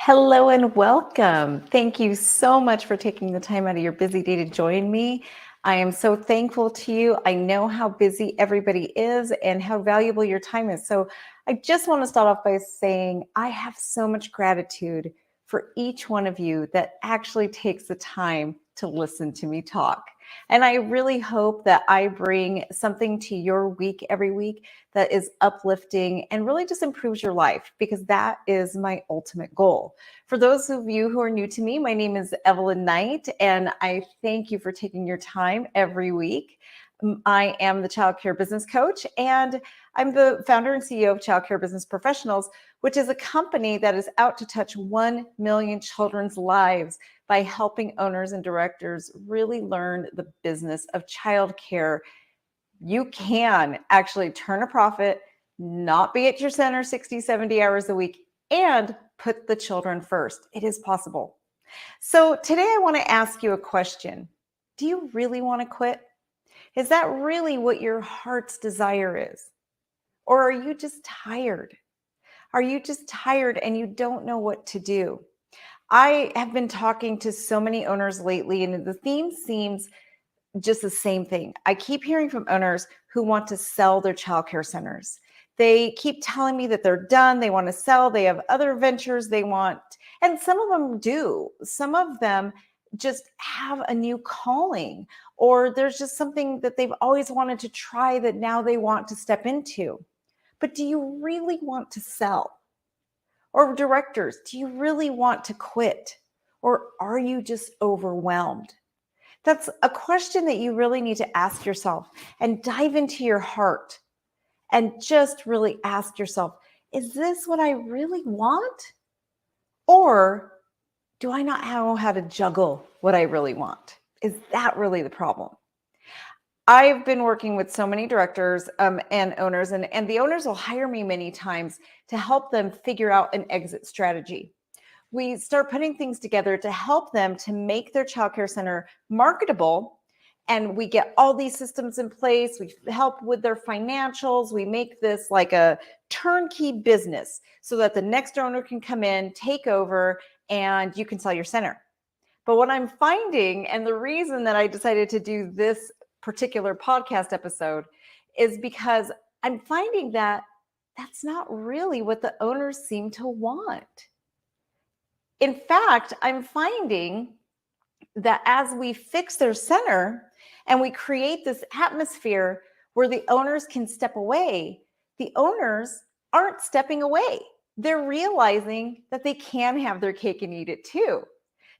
Hello and welcome. Thank you so much for taking the time out of your busy day to join me. I am so thankful to you. I know how busy everybody is and how valuable your time is. So I just want to start off by saying I have so much gratitude for each one of you that actually takes the time to listen to me talk. And I really hope that I bring something to your week every week that is uplifting and really just improves your life, because that is my ultimate goal. For those of you who are new to me, my name is Evelyn Knight, and I thank you for taking your time every week. I am the Child Care Business Coach, and I'm the founder and CEO of Child Care Business Professionals, which is a company that is out to touch 1 million children's lives by helping owners and directors really learn the business of childcare. You can actually turn a profit, not be at your center 60, 70 hours a week, and put the children first. It is possible. So today I want to ask you a question. Do you really want to quit? Is that really what your heart's desire is? Or are you just tired? Are you just tired and you don't know what to do? I have been talking to so many owners lately, and the theme seems just the same thing. I keep hearing from owners who want to sell their childcare centers. They keep telling me that they're done. They want to sell. They have other ventures they want. And some of them do. Some of them just have a new calling, or there's just something that they've always wanted to try that now they want to step into. But do you really want to sell? Or directors, do you really want to quit? Or are you just overwhelmed? That's a question that you really need to ask yourself and dive into your heart and just really ask yourself, is this what I really want? Or do I not know how to juggle what I really want? Is that really the problem? I've been working with so many directors and owners, and the owners will hire me many times to help them figure out an exit strategy. We start putting things together to help them to make their childcare center marketable. And we get all these systems in place. We help with their financials. We make this like a turnkey business so that the next owner can come in, take over, and you can sell your center. But what I'm finding, and the reason that I decided to do this particular podcast episode, is because I'm finding that that's not really what the owners seem to want. In fact, I'm finding that as we fix their center and we create this atmosphere where the owners can step away, the owners aren't stepping away. They're realizing that they can have their cake and eat it too.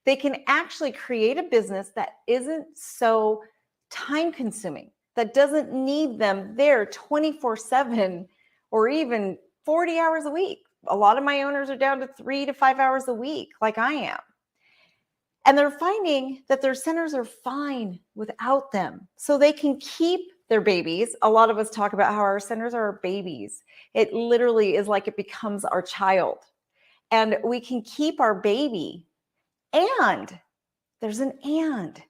They can actually create a business that isn't so time consuming, that doesn't need them there 24/7 or even 40 hours a week. A lot of my owners are down to 3 to 5 hours a week, like I am. And they're finding that their centers are fine without them. So they can keep their babies. A lot of us talk about how our centers are our babies. It literally is like it becomes our child. And we can keep our baby. And there's an and.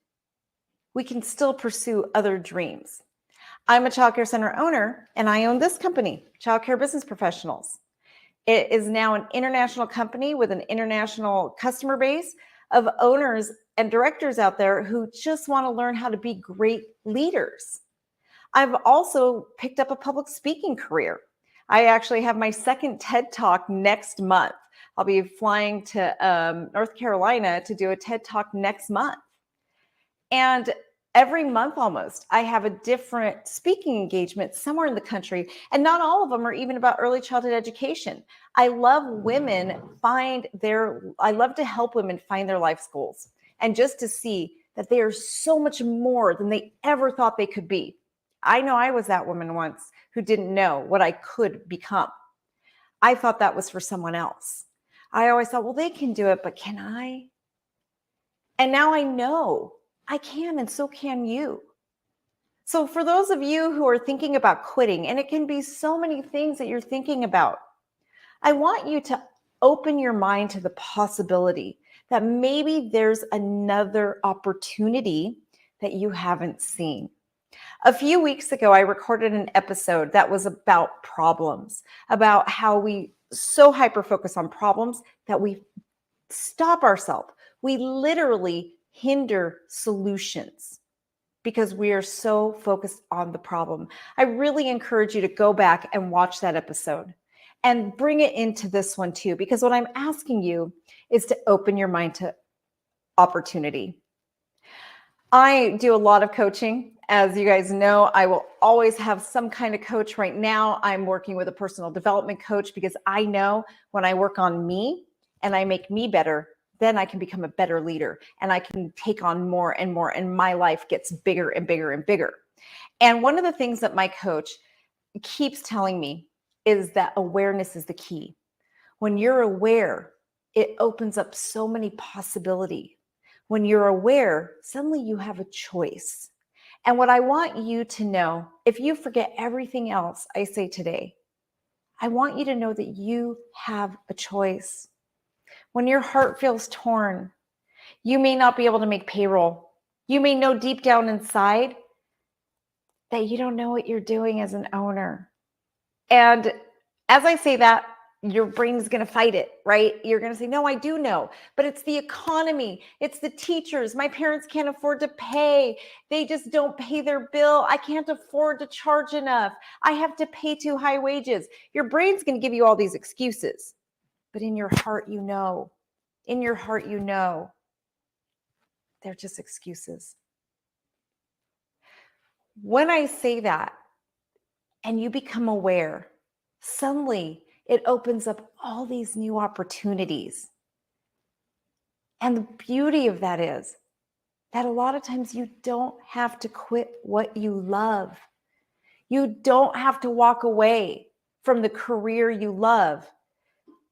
We can still pursue other dreams. I'm a childcare center owner, and I own this company, Child Care Business Professionals. It is now an international company with an international customer base of owners and directors out there who just want to learn how to be great leaders. I've also picked up a public speaking career. I actually have my second TED Talk next month. I'll be flying to North Carolina to do a TED Talk next month. And every month almost, I have a different speaking engagement somewhere in the country. And not all of them are even about early childhood education. I love to help women find their life's goals, and just to see that they are so much more than they ever thought they could be. I know I was that woman once who didn't know what I could become. I thought that was for someone else. I always thought, well, they can do it, but can I? And now I know I can, and so can you. So for those of you who are thinking about quitting, and it can be so many things that you're thinking about, I want you to open your mind to the possibility that maybe there's another opportunity that you haven't seen. A few weeks ago, I recorded an episode that was about problems, about how we so hyper focus on problems that we stop ourselves. We literally hinder solutions because we are so focused on the problem. I really encourage you to go back and watch that episode and bring it into this one too, because what I'm asking you is to open your mind to opportunity. I do a lot of coaching. As you guys know, I will always have some kind of coach. Right now, I'm working with a personal development coach because I know when I work on me and I make me better, then I can become a better leader and I can take on more and more, and my life gets bigger and bigger and bigger. And one of the things that my coach keeps telling me is that awareness is the key. When you're aware, it opens up so many possibilities. When you're aware, suddenly you have a choice. And what I want you to know, if you forget everything else I say today, I want you to know that you have a choice. When your heart feels torn, you may not be able to make payroll. You may know deep down inside that you don't know what you're doing as an owner. And as I say that, your brain's going to fight it, right? You're going to say, no, I do know, but it's the economy. It's the teachers. My parents can't afford to pay. They just don't pay their bill. I can't afford to charge enough. I have to pay too high wages. Your brain's going to give you all these excuses, but in your heart, you know, they're just excuses. When I say that and you become aware, suddenly it opens up all these new opportunities. And the beauty of that is that a lot of times you don't have to quit what you love. You don't have to walk away from the career you love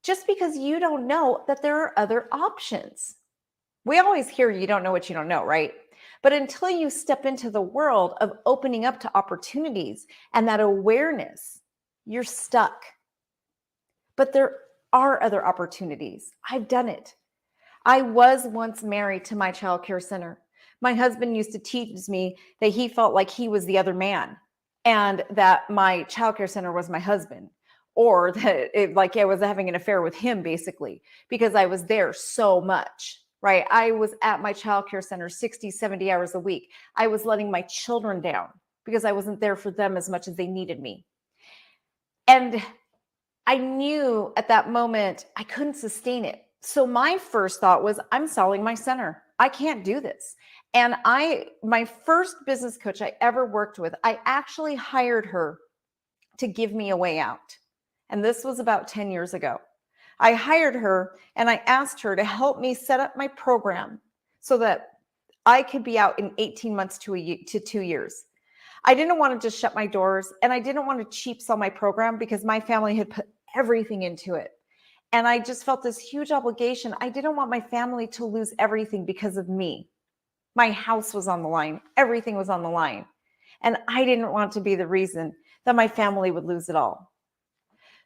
just because you don't know that there are other options. We always hear you don't know what you don't know, right? But until you step into the world of opening up to opportunities and that awareness, you're stuck. But there are other opportunities. I've done it. I was once married to my child care center. My husband used to tease me that he felt like he was the other man and that my child care center was my husband, or that I was having an affair with him, basically, because I was there so much, right? I was at my child care center 60, 70 hours a week. I was letting my children down because I wasn't there for them as much as they needed me. And I knew at that moment I couldn't sustain it. So my first thought was, I'm selling my center. I can't do this. And my first business coach I ever worked with, I actually hired her to give me a way out. And this was about 10 years ago. I hired her and I asked her to help me set up my program so that I could be out in 18 months to 2 years. I didn't want to just shut my doors, and I didn't want to cheap sell my program because my family had put everything into it. And I just felt this huge obligation. I didn't want my family to lose everything because of me. My house was on the line. Everything was on the line. And I didn't want to be the reason that my family would lose it all.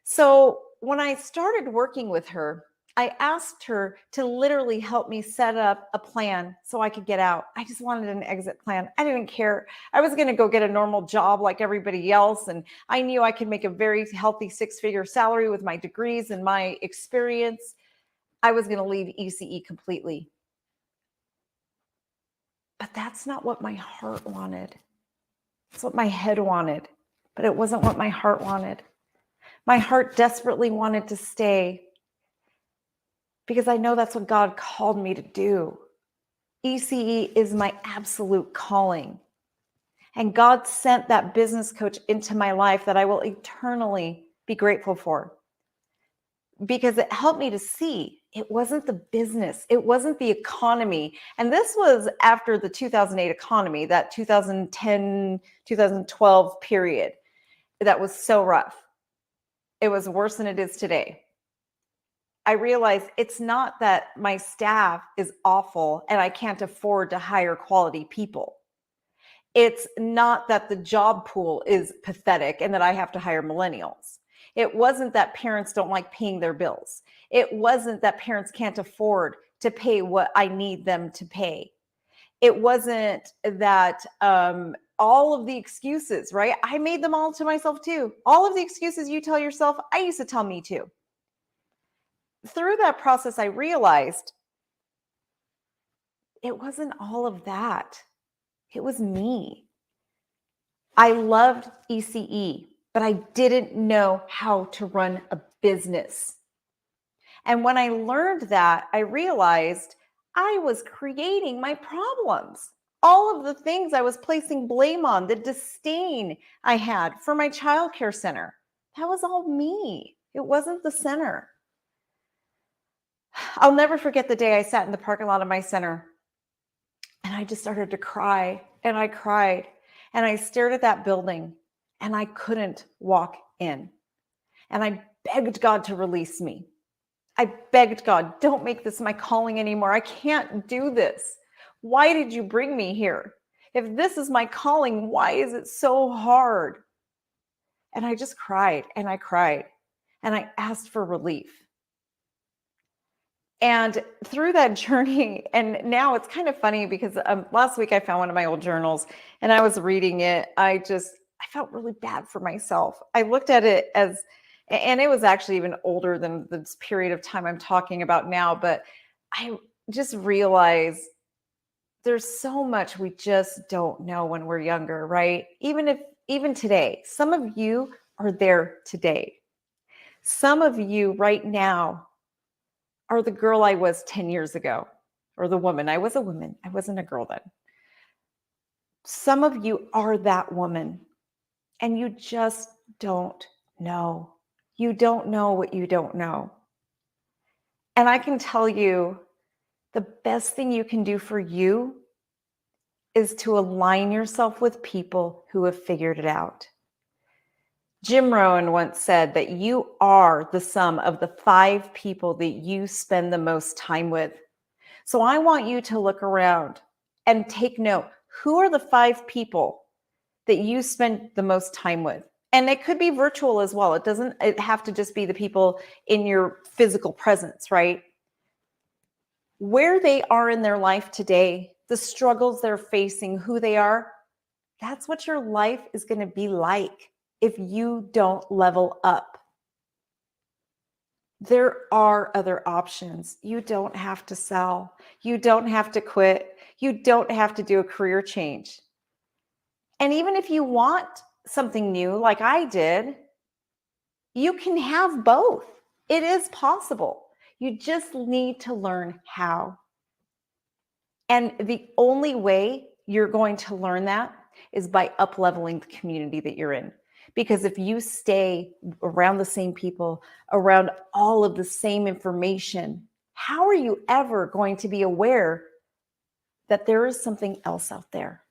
So when I started working with her, I asked her to literally help me set up a plan so I could get out. I just wanted an exit plan. I didn't care. I was going to go get a normal job like everybody else. And I knew I could make a very healthy 6-figure salary with my degrees and my experience. I was going to leave ECE completely. But that's not what my heart wanted. It's what my head wanted, but it wasn't what my heart wanted. My heart desperately wanted to stay because I know that's what God called me to do. ECE is my absolute calling. And God sent that business coach into my life that I will eternally be grateful for, because it helped me to see it wasn't the business, it wasn't the economy. And this was after the 2008 economy, that 2010, 2012 period that was so rough. It was worse than it is today. I realized it's not that my staff is awful and I can't afford to hire quality people. It's not that the job pool is pathetic and that I have to hire millennials. It wasn't that parents don't like paying their bills. It wasn't that parents can't afford to pay what I need them to pay. It wasn't that all of the excuses, right? I made them all to myself too. All of the excuses you tell yourself, I used to tell me too. through that process, I realized it wasn't all of that. It was me. I loved ECE, but I didn't know how to run a business. And when I learned that, I realized I was creating my problems. All of the things I was placing blame on, the disdain I had for my childcare center, that was all me. It wasn't the center. I'll never forget the day I sat in the parking lot of my center and I just started to cry, and I cried, and I stared at that building and I couldn't walk in. And I begged God to release me. I begged God, don't make this my calling anymore. I can't do this. Why did you bring me here? If this is my calling, why is it so hard? And I just cried and I cried and I asked for relief. And through that journey, and now it's kind of funny because last week I found one of my old journals and I was reading it. I felt really bad for myself. I looked at it as, and it was actually even older than this period of time I'm talking about now, but I just realized there's so much we just don't know when we're younger, right? Even today, some of you are there today. Some of you right now are the girl I was 10 years ago, or the woman. I was a woman. I wasn't a girl then. Some of you are that woman, and you just don't know. You don't know what you don't know. And I can tell you, the best thing you can do for you is to align yourself with people who have figured it out. Jim Rohn once said that you are the sum of the 5 people that you spend the most time with. So I want you to look around and take note. Who are the 5 people that you spend the most time with? And it could be virtual as well. It have to just be the people in your physical presence, right? Where they are in their life today, the struggles they're facing, who they are, that's what your life is going to be like if you don't level up. There are other options. You don't have to sell. You don't have to quit. You don't have to do a career change. And even if you want something new, like I did, you can have both. It is possible. You just need to learn how. And the only way you're going to learn that is by up-leveling the community that you're in. Because if you stay around the same people, around all of the same information, how are you ever going to be aware that there is something else out there?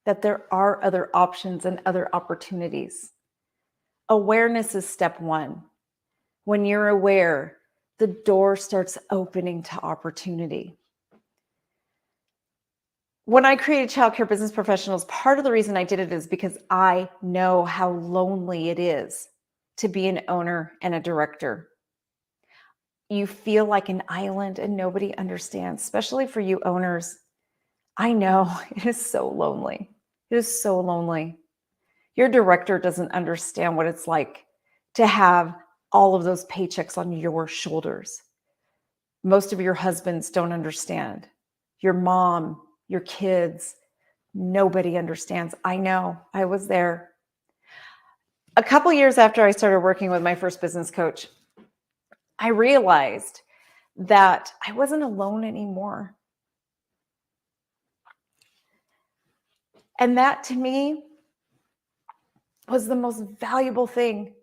That there are other options and other opportunities? Awareness is step 1. When you're aware, the door starts opening to opportunity. When I created Childcare Business Professionals, part of the reason I did it is because I know how lonely it is to be an owner and a director. You feel like an island and nobody understands, especially for you owners. I know it is so lonely. It is so lonely. Your director doesn't understand what it's like to have all of those paychecks on your shoulders. Most of your husbands don't understand. Your mom, your kids, nobody understands. I know, I was there. A couple years after I started working with my first business coach, I realized that I wasn't alone anymore. And that to me was the most valuable thing.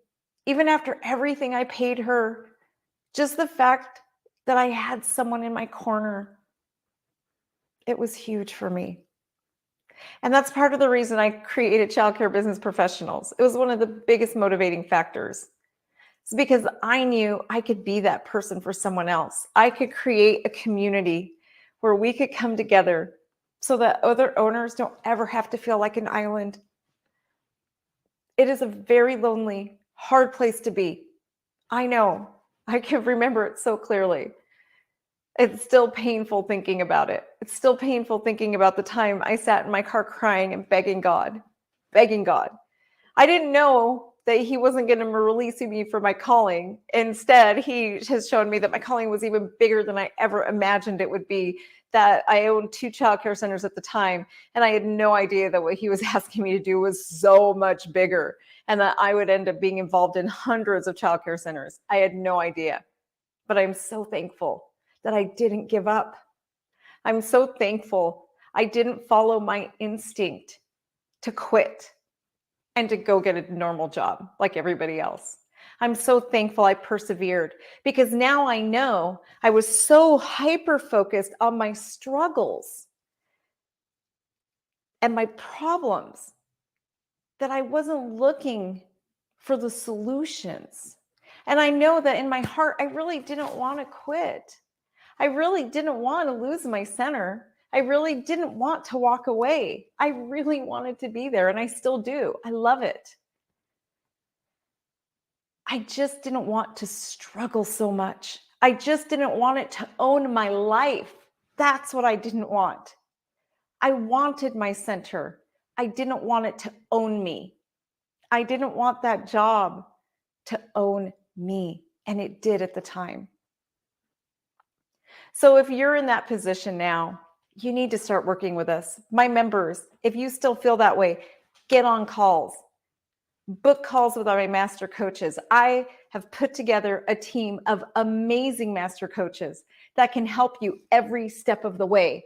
Even after everything I paid her, just the fact that I had someone in my corner, it was huge for me. And that's part of the reason I created Childcare Business Professionals. It was one of the biggest motivating factors. It's because I knew I could be that person for someone else. I could create a community where we could come together so that other owners don't ever have to feel like an island. It is a very lonely, hard place to be. I know. I can remember it so clearly. It's still painful thinking about it. It's still painful thinking about the time I sat in my car crying and begging God, begging God. I didn't know that he wasn't going to release me for my calling. Instead, he has shown me that my calling was even bigger than I ever imagined it would be, that I owned 2 childcare centers at the time. And I had no idea that what he was asking me to do was so much bigger and that I would end up being involved in hundreds of childcare centers. I had no idea. But I'm so thankful that I didn't give up. I'm so thankful I didn't follow my instinct to quit and to go get a normal job like everybody else. I'm so thankful I persevered, because now I know I was so hyper focused on my struggles and my problems that I wasn't looking for the solutions. And I know that in my heart, I really didn't want to quit. I really didn't want to lose my center. I really didn't want to walk away. I really wanted to be there, and I still do. I love it. I just didn't want to struggle so much. I just didn't want it to own my life. That's what I didn't want. I wanted my center. I didn't want it to own me. I didn't want that job to own me, and it did at the time. So if you're in that position now, you need to start working with us. My members, if you still feel that way, get on calls. Book calls with my master coaches. I have put together a team of amazing master coaches that can help you every step of the way.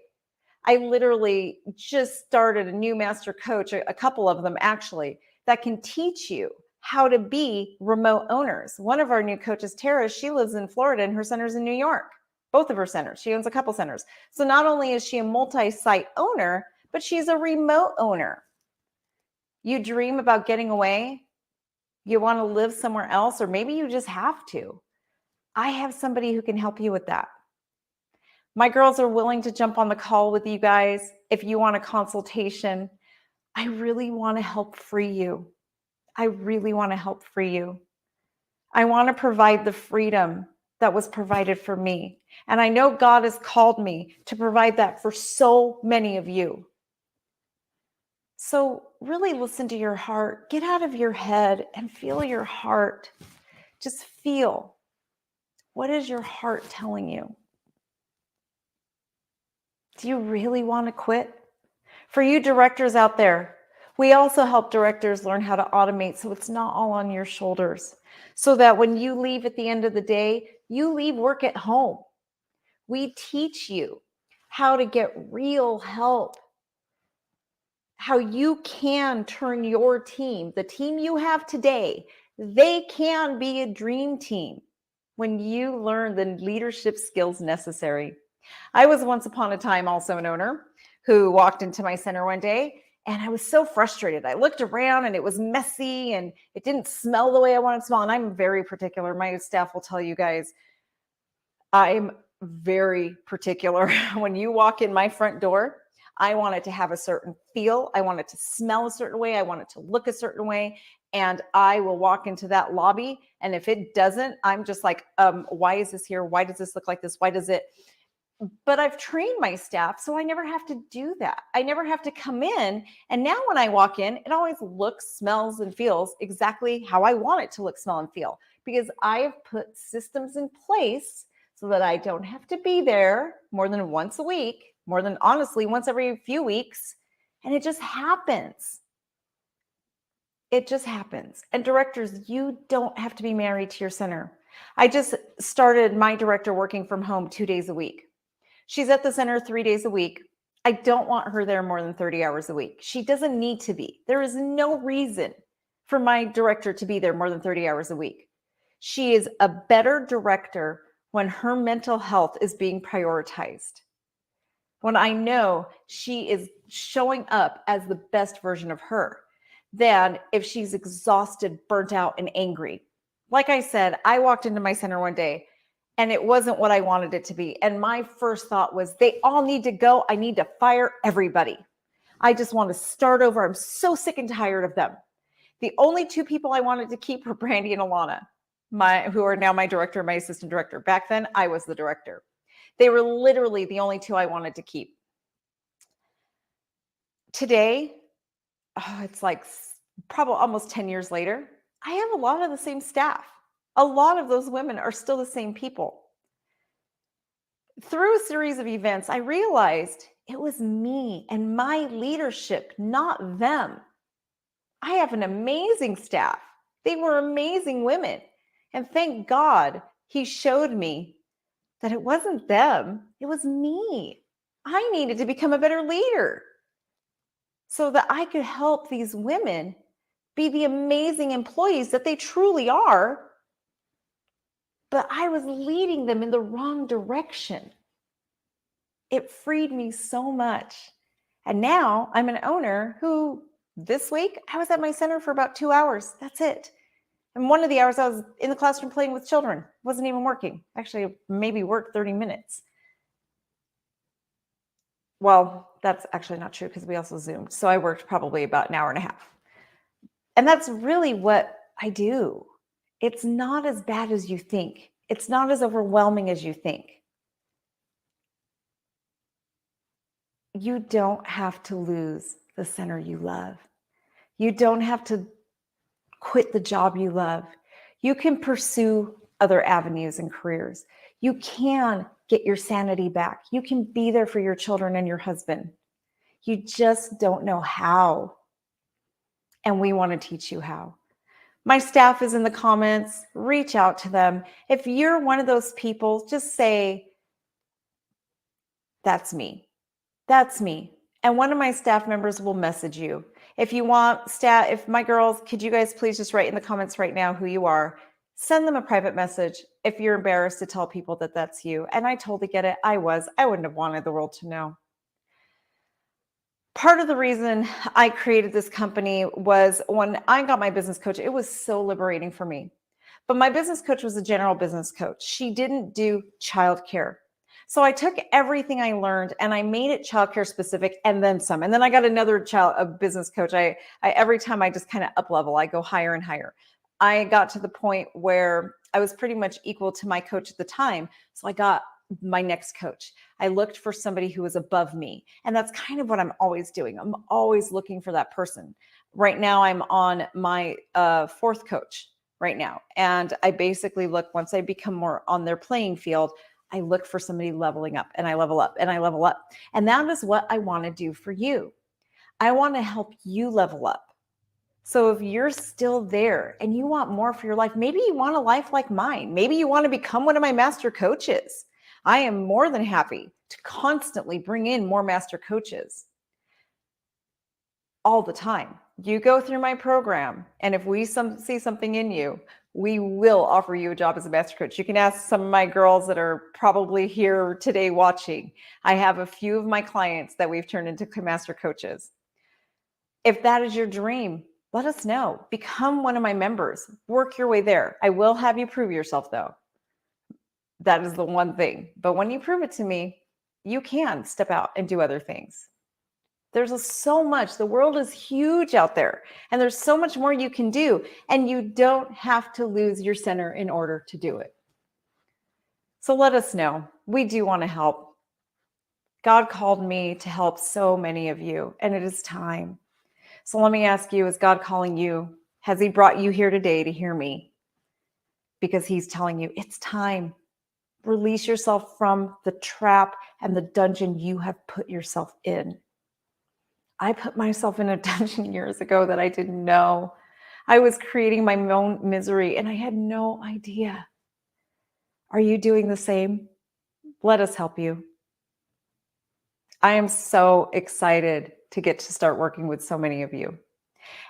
I literally just started a new master coach, a couple of them actually, that can teach you how to be remote owners. One of our new coaches, Tara, she lives in Florida and her center's in New York. Both of her centers. She owns a couple centers. So not only is she a multi-site owner, but she's a remote owner. You dream about getting away, you want to live somewhere else, or maybe you just have to. I have somebody who can help you with that. My girls are willing to jump on the call with you guys if you want a consultation. I really want to help free you. I really want to help free you. I want to provide the freedom that was provided for me. And I know God has called me to provide that for so many of you. So really listen to your heart. Get out of your head and feel your heart. Just feel. What is your heart telling you? Do you really want to quit? For you directors out there, we also help directors learn how to automate so it's not all on your shoulders. So that when you leave at the end of the day, you leave work at home. We teach you how to get real help, how you can turn your team, the team you have today, they can be a dream team when you learn the leadership skills necessary. I was once upon a time also an owner who walked into my center one day, and I was so frustrated. I looked around and it was messy and it didn't smell the way I wanted to smell. And I'm very particular. My staff will tell you guys, I'm very particular. When you walk in my front door, I want it to have a certain feel. I want it to smell a certain way. I want it to look a certain way. And I will walk into that lobby. And if it doesn't, I'm just like, why is this here? Why does this look like this? Why does it? But I've trained my staff, so I never have to do that. I never have to come in. And now when I walk in, it always looks, smells, and feels exactly how I want it to look, smell, and feel, because I have put systems in place so that I don't have to be there more than once a week, more than honestly once every few weeks. And it just happens. It just happens. And directors, you don't have to be married to your center. I just started my director working from home 2 days a week. She's at the center 3 days a week. I don't want her there more than 30 hours a week. She doesn't need to be. There is no reason for my director to be there more than 30 hours a week. She is a better director when her mental health is being prioritized. When I know she is showing up as the best version of her, than if she's exhausted, burnt out, and angry. Like I said, I walked into my center one day and it wasn't what I wanted it to be. And my first thought was, they all need to go. I need to fire everybody. I just want to start over. I'm so sick and tired of them. The only 2 people I wanted to keep were Brandy and Alana, who are now my director and my assistant director. Back then, I was the director. They were literally the only 2 I wanted to keep. Today, it's like probably almost 10 years later, I have a lot of the same staff. A lot of those women are still the same people. Through a series of events, I realized it was me and my leadership, not them. I have an amazing staff. They were amazing women. And thank God he showed me that it wasn't them, it was me. I needed to become a better leader so that I could help these women be the amazing employees that they truly are. But I was leading them in the wrong direction. It freed me so much. And now I'm an owner who this week I was at my center for about 2 hours. That's it. And one of the hours I was in the classroom playing with children. Wasn't even working. Actually, maybe worked 30 minutes. Well, that's actually not true because we also Zoomed. So I worked probably about an hour and a half. And that's really what I do. It's not as bad as you think. It's not as overwhelming as you think. You don't have to lose the center you love. You don't have to quit the job you love. You can pursue other avenues and careers. You can get your sanity back. You can be there for your children and your husband. You just don't know how. And we want to teach you how. My staff is in the comments. Reach out to them. If you're one of those people, just say, that's me. That's me. And one of my staff members will message you. If you want staff, if my girls, could you guys please just write in the comments right now who you are? Send them a private message if you're embarrassed to tell people that that's you. And I totally get it. I wouldn't have wanted the world to know. Part of the reason I created this company was when I got my business coach, it was so liberating for me. But my business coach was a general business coach. She didn't do childcare. So I took everything I learned and I made it childcare specific and then some. And then I got another business coach. I every time I just kind of up level, I go higher and higher. I got to the point where I was pretty much equal to my coach at the time. So I got my next coach. I looked for somebody who was above me. And that's kind of what I'm always doing. I'm always looking for that person. Right now, I'm on my fourth coach right now. And I basically look, once I become more on their playing field, I look for somebody leveling up and I level up and I level up. And that is what I want to do for you. I want to help you level up. So if you're still there and you want more for your life, maybe you want a life like mine. Maybe you want to become one of my master coaches. I am more than happy to constantly bring in more master coaches all the time. You go through my program, and if we see something in you, we will offer you a job as a master coach. You can ask some of my girls that are probably here today watching. I have a few of my clients that we've turned into master coaches. If that is your dream, let us know. Become one of my members. Work your way there. I will have you prove yourself, though. That is the one thing. But when you prove it to me, you can step out and do other things. There's so much. The world is huge out there, and there's so much more you can do, and you don't have to lose your center in order to do it. So let us know. We do want to help. God called me to help so many of you, and it is time. So let me ask you, is God calling you? Has he brought you here today to hear me? Because he's telling you it's time. Release yourself from the trap and the dungeon you have put yourself in. I put myself in a dungeon years ago that I didn't know. I was creating my own misery and I had no idea. Are you doing the same? Let us help you. I am so excited to get to start working with so many of you.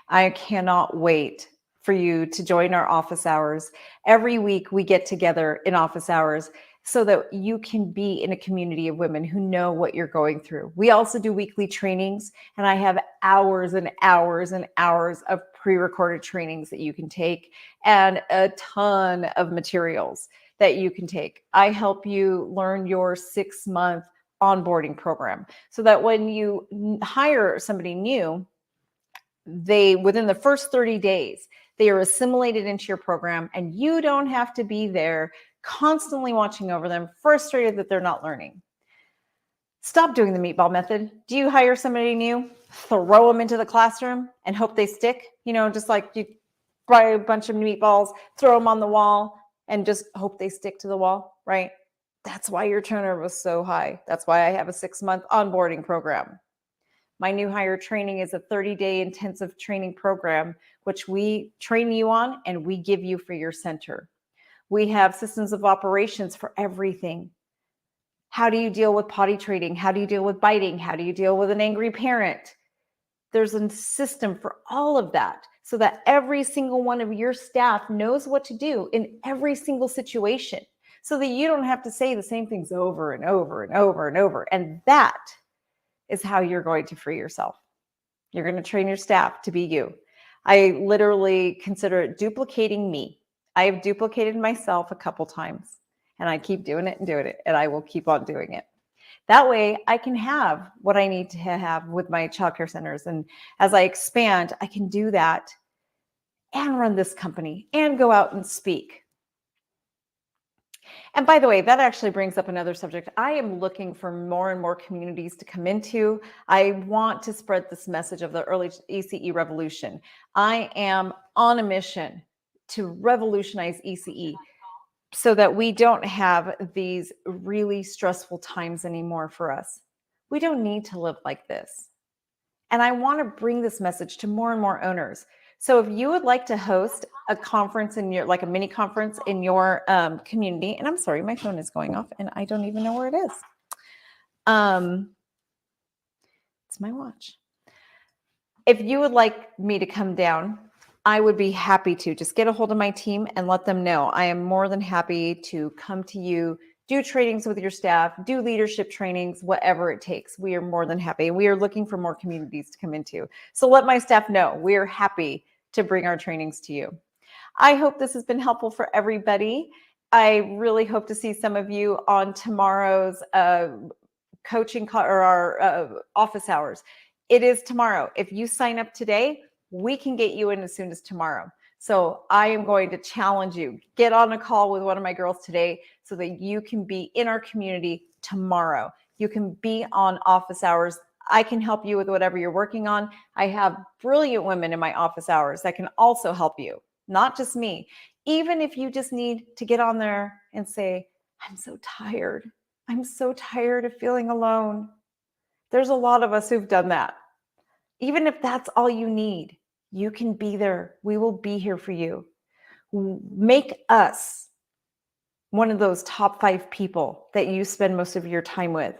I cannot wait for you to join our office hours. Every week we get together in office hours so that you can be in a community of women who know what you're going through. We also do weekly trainings, and I have hours and hours and hours of pre-recorded trainings that you can take and a ton of materials that you can take. I help you learn your 6-month onboarding program so that when you hire somebody new, within the first 30 days, they are assimilated into your program and you don't have to be there constantly watching over them, frustrated that they're not learning. Stop doing the meatball method. Do you hire somebody new, throw them into the classroom and hope they stick? Just like fry a bunch of meatballs, throw them on the wall, and just hope they stick to the wall, right? That's why your turnover was so high. That's why I have a 6-month onboarding program. My new hire training is a 30-day intensive training program, which we train you on and we give you for your center. We have systems of operations for everything. How do you deal with potty training? How do you deal with biting? How do you deal with an angry parent? There's a system for all of that so that every single one of your staff knows what to do in every single situation so that you don't have to say the same things over and over and over and over. And that is how you're going to free yourself. You're going to train your staff to be you. I literally consider it duplicating me. I have duplicated myself a couple times and I keep doing it and I will keep on doing it. That way I can have what I need to have with my childcare centers. And as I expand, I can do that and run this company and go out and speak. And by the way, that actually brings up another subject. I am looking for more and more communities to come into. I want to spread this message of the early ECE revolution. I am on a mission to revolutionize ECE so that we don't have these really stressful times anymore for us. We don't need to live like this. And I want to bring this message to more and more owners. So if you would like to host a conference in your, like a mini conference in your community, and I'm sorry, my phone is going off and I don't even know where it is. It's my watch. If you would like me to come down, I would be happy to just get a hold of my team and let them know. I am more than happy to come to you, do trainings with your staff, do leadership trainings, whatever it takes. We are more than happy. We are looking for more communities to come into. So let my staff know we are happy to bring our trainings to you. I hope this has been helpful for everybody. I really hope to see some of you on tomorrow's coaching or our office hours. It is tomorrow. If you sign up today, we can get you in as soon as tomorrow. So I am going to challenge you. Get on a call with one of my girls today so that you can be in our community tomorrow. You can be on office hours. I can help you with whatever you're working on. I have brilliant women in my office hours that can also help you, not just me. Even if you just need to get on there and say, I'm so tired. I'm so tired of feeling alone. There's a lot of us who've done that. Even if that's all you need, you can be there. We will be here for you. Make us one of those top 5 people that you spend most of your time with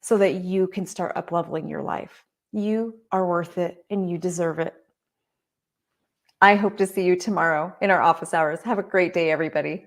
so that you can start up-leveling your life. You are worth it and you deserve it. I hope to see you tomorrow in our office hours. Have a great day, everybody.